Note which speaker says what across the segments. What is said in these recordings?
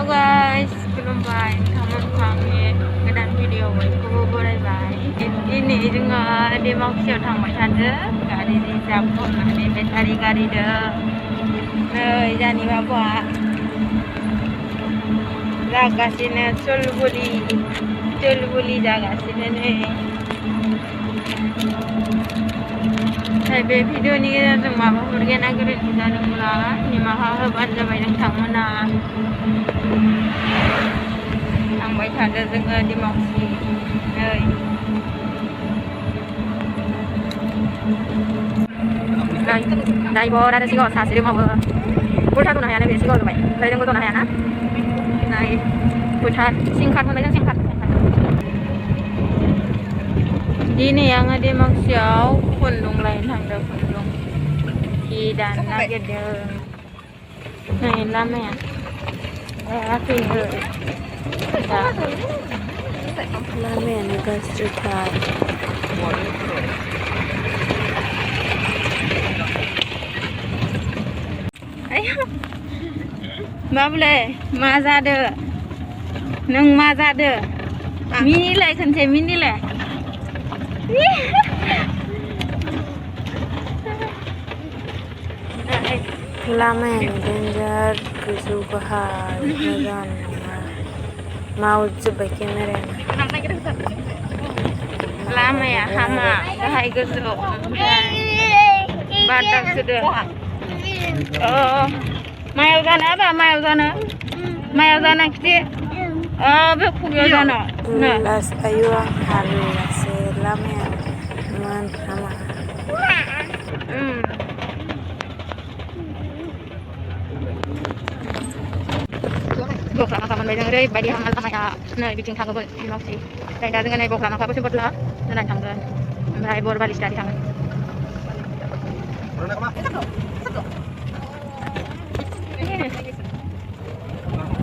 Speaker 1: Halo guys, खुलुमबाय नोंथांमोननि गोदान भिडिअखौ बरायबाय। दिनै जोङो डिमाकुसियाव थांबाय थादों गारि रिजार्भ खालामनानै बेटारि गारिजों। नै जोंनि बाबुआ जागासिनो चुलबुलि जागासिनो नै। बे भिडिअनि गेजेरजों माबाफोर गेना गोरोन्थि जादोंब्ला निमाहा होबानो जाबाय नोंथांमोना। थांबाय थादों जोङो डिमाकुसि नै। ड्राइभार आरो सिगाङाव सासे दंबावो उल्था जनो हायानो बे सिगाङाव जबाय ओमफ्राय जोंबो जनो हायाना नै फोथार सिंखार मोनबाय जों सिंखार। दिनै आङो डिमाकुसियाव खुन्दुं लायनो थांदों। खुन्दुं हि दानो नागिरदों। नै लामाया जायाखैनो दा लामायानो गाज्रिथार। बाबुले मा जादो नों मा जादो मिनिलाय खनसे मिनिलाय। लामायानो डेन्जार गोजौ गाहाय मोजां नङा मावजोब्बाय केमेरायानो। लामाया हामा गाहाय गोजौ ओमफ्राय बारदां सोदों। मायाव जानो आबा मायाव जानो खिथि बे खुगायाव जानो आयु आं हालासो लामाया मोन हामा। बख्लामाखा मोनबाय जों ओरैबायदि हामा लामाया नै बिथिं थाङोमोन डिमाकुसि ओमफ्राय दा जोङो नै बख्लामाखाबो सोबोदला होनानै थांगोन ओमफ्राय बरबालिसिटारि थाङो।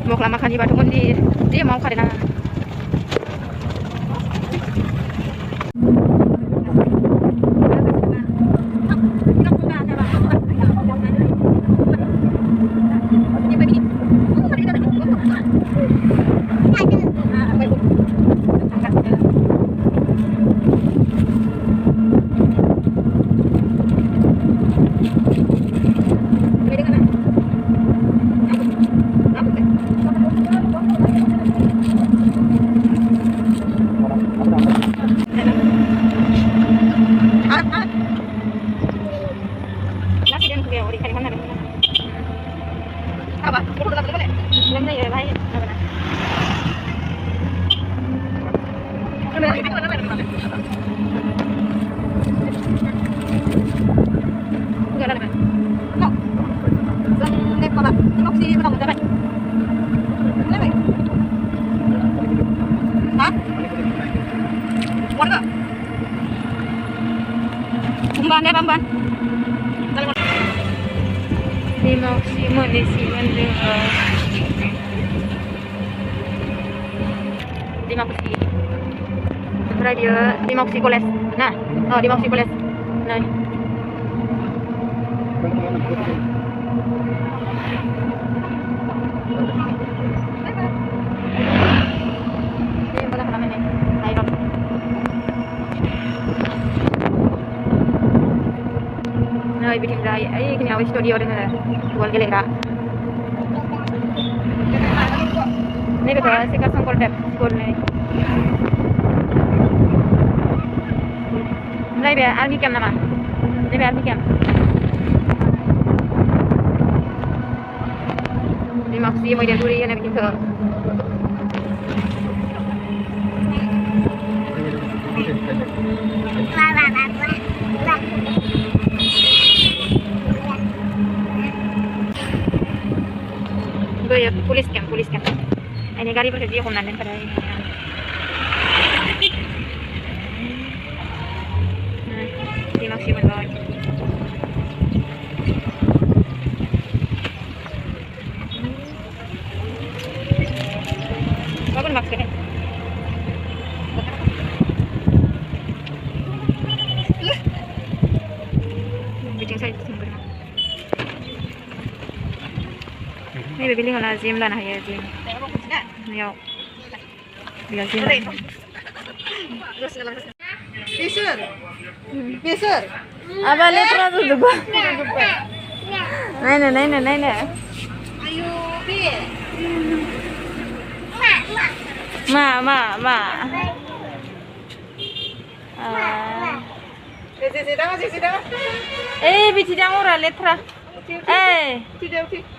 Speaker 1: बख्लामाखानि बाथौ मन्दिर जे मावखादों आङो। Bamban. Dimakusi monesimon जोङो Dimakusi. Oमफ्राय बियो Dimakusi कलेज ना Dimakusi कलेज नै। नै बिथिंजाय ओइखिनियाव स्टुडिअ दङ बल गेलेग्रा। नैबेथ' सेका शंकरदेब स्कुल नै। ओमफ्राय बे आर्मि केम्प नामा नैबे आर्मि केम्प। डिमाकुसि मैदेरगुरि होनो बिथिंखौ। पुलिस केम्प ini गारिफोरखौ जि हमनानै दोनखादों। डिमाकुसि मोनबाय। गाबोन माखो बिथिं साइड नैबे बिल्डिंआवनो जिम लानो हायो जिम बेयाव जिम
Speaker 2: बेसोर
Speaker 1: आबा लेथ्रा जाजोब्बाय नायनो
Speaker 2: आयु बे
Speaker 1: मा eh bicidang ora letra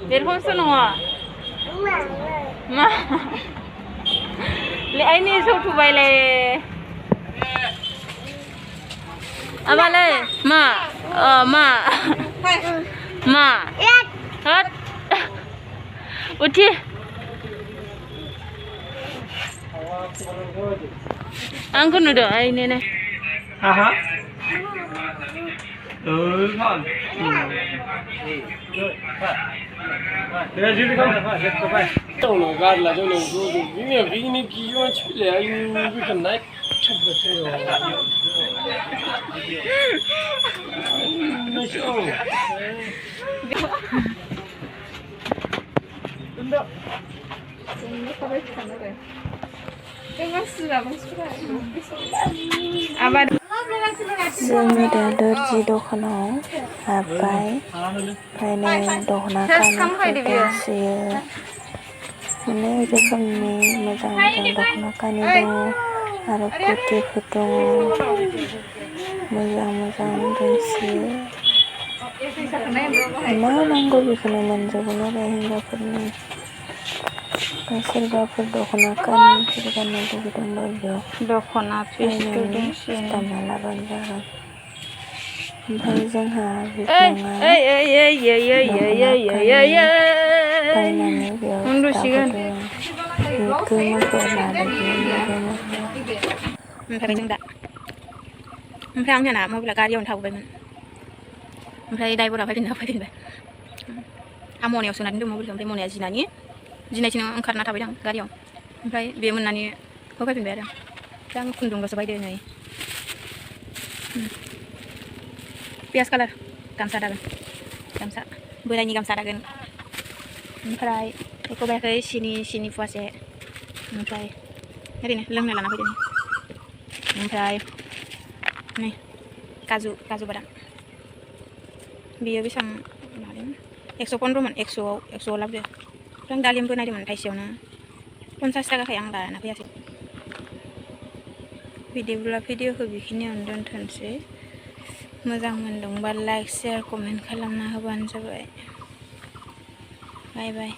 Speaker 1: berhonso nonga ma le aini sautu baile abale ma hat uti angkon udah ini nih
Speaker 3: aha con trong nó gạt là trong nó rồi cái này kia nó chửi lại anh cái cần đấy chụp được rồi nó chửi
Speaker 1: जोंनि दा दर्जि दखानाव हाबबाय ओमफ्राय दख'ना गाननायखौ सुयो अनेक रोखोमनि मोजां दख'ना गानि दङ आरो कुर्तिफोर दङ मोजां दोंसोयो मा नांगौ बेखौनो मोनजोबगोन आरो हिनजावफोरनि सोरबाफोर दख'ना गाननो लुगैदोंबा बेयाव दख'ना दामना लाबानो जागोन ओमफ्राय जोंहा बायनानै बेयाव दाबोदों गोमोफोर लादों ओमफ्राय जों दा ओमफ्राय आंना मबाइला गारियावनो थाबोबायमोन ओमफ्राय ड्राइभारा फैफिनबाय आं मनायाव सोनानै दं मबाइलखौ ओमफ्राय मनाया जिनायथिं ओंखारना थाबाय आं गारियाव ओमफ्राय बे मोननानै होफैफिनबाय आरो दा आं खुन्दुंल'सो बायदों नै पियास कालार गामसा दागोन गामसा बोरायनि गामसा दागोन ओमफ्राय बेखौ बायाखै सिनि फुवासे ओमफ्राय ओरैनो लोंनो लाना फैदों ओमफ्राय नै काजु बादाम बेयो बेसेबां लादों 115मोन 100आव लाबोदो जों दालिमबो नायदोंमोन थाइसेयावनो 50 थाखाखाय आं लाना फैयासै बिदिब्ला भिडिअखौ बेखिनियावनो दोनथ'नोसै मोजां मोनदोंबा लाइक शेयार कमेन्ट खालामना होबानो जाबाय बाय